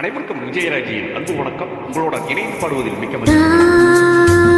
அனைவருக்கும் விஜயராஜியின் அன்பு வணக்கம். உங்களுடன் இணைந்து பாடுவதில் மிக்க மகிழ்ச்சி.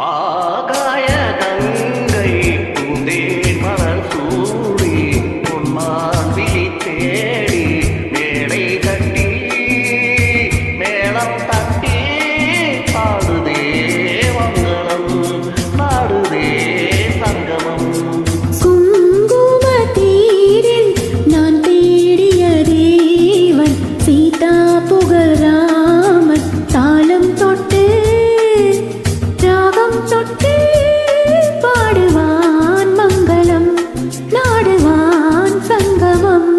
ஆகாய கங்கை பூந்தேன் மலர் சூடி பொன்மான் விழி தேடி மேடை கட்டி மேளம் தட்டி பாடுதே மங்களம் நாடுதே சங்கமம். குங்கும தீரில் நான் தேடிய தேவன் சீதா புகழாமன் தாளம் தொட்டு தொட்டு பாடுவான் மங்களம் நாடுவான் சங்கமம்.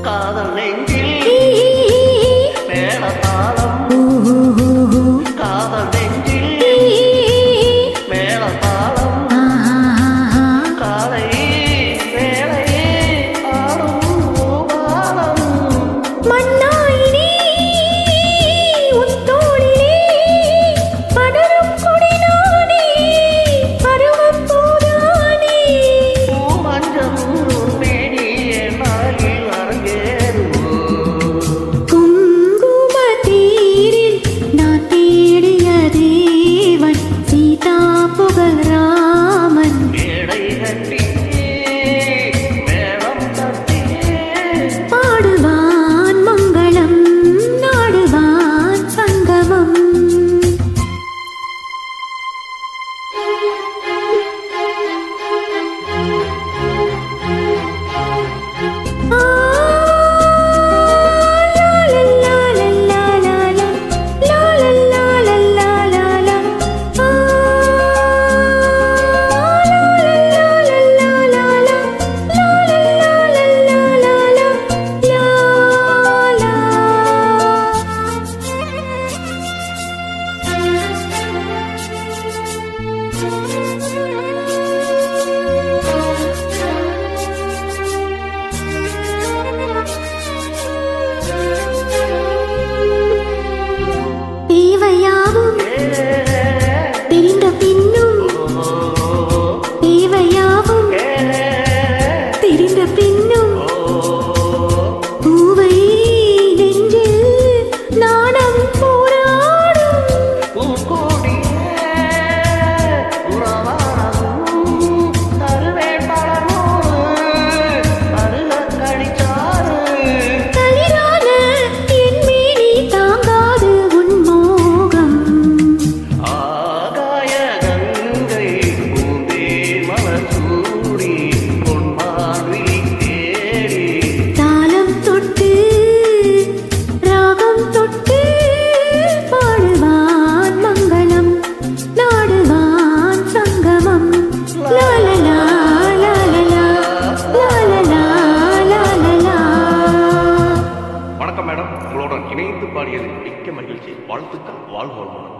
காதல் நெஞ்சில் மேளதாளம் காதல் நெஞ்சில் மேளதாளம் காலை வேளை ஆடும் பாலம் மண்ணாயினே உத்தோளிலே படரும் கொடினானே பருவம் போதானே பூமஞ்சம் மேனி நாளில் அரங்கேறுவோ. குங்கும தீரில் நான் தேடிய தேவன் சீதா புகழாமன் மேடை கட்டி மேளம் தட்டி பாடுவான் மங்களம் நாடுவான் சங்கமம். தேவையாவும் தெரிந்த பின்னும் தேவையாவும் தெரிந்த பின்னும் பூவை நெஞ்சில் நாணம் போராடும் பூக்கோடியே உறவாடும் தருவேன் பலனோடு அருகக் கடிச்சாறு தளிரான என் மேனி தாங்காது உன் மோகம். ஆகாய கங்கை பூந்தேன் மலர் சூடி பொன்மான் விழி தேடி தாளம் தொட்டு ராகம் தொட்டு பாடுவான் மங்களம் நாடுவான் சங்கமம். லாலலா லாலலா லாலலா லாலலா. வணக்கம் மேடம். உங்களுடன் இணைந்து பாடியதில் மிக்க மகிழ்ச்சி. வாழ்த்துக்கள். வாழ்க வளமுடன்.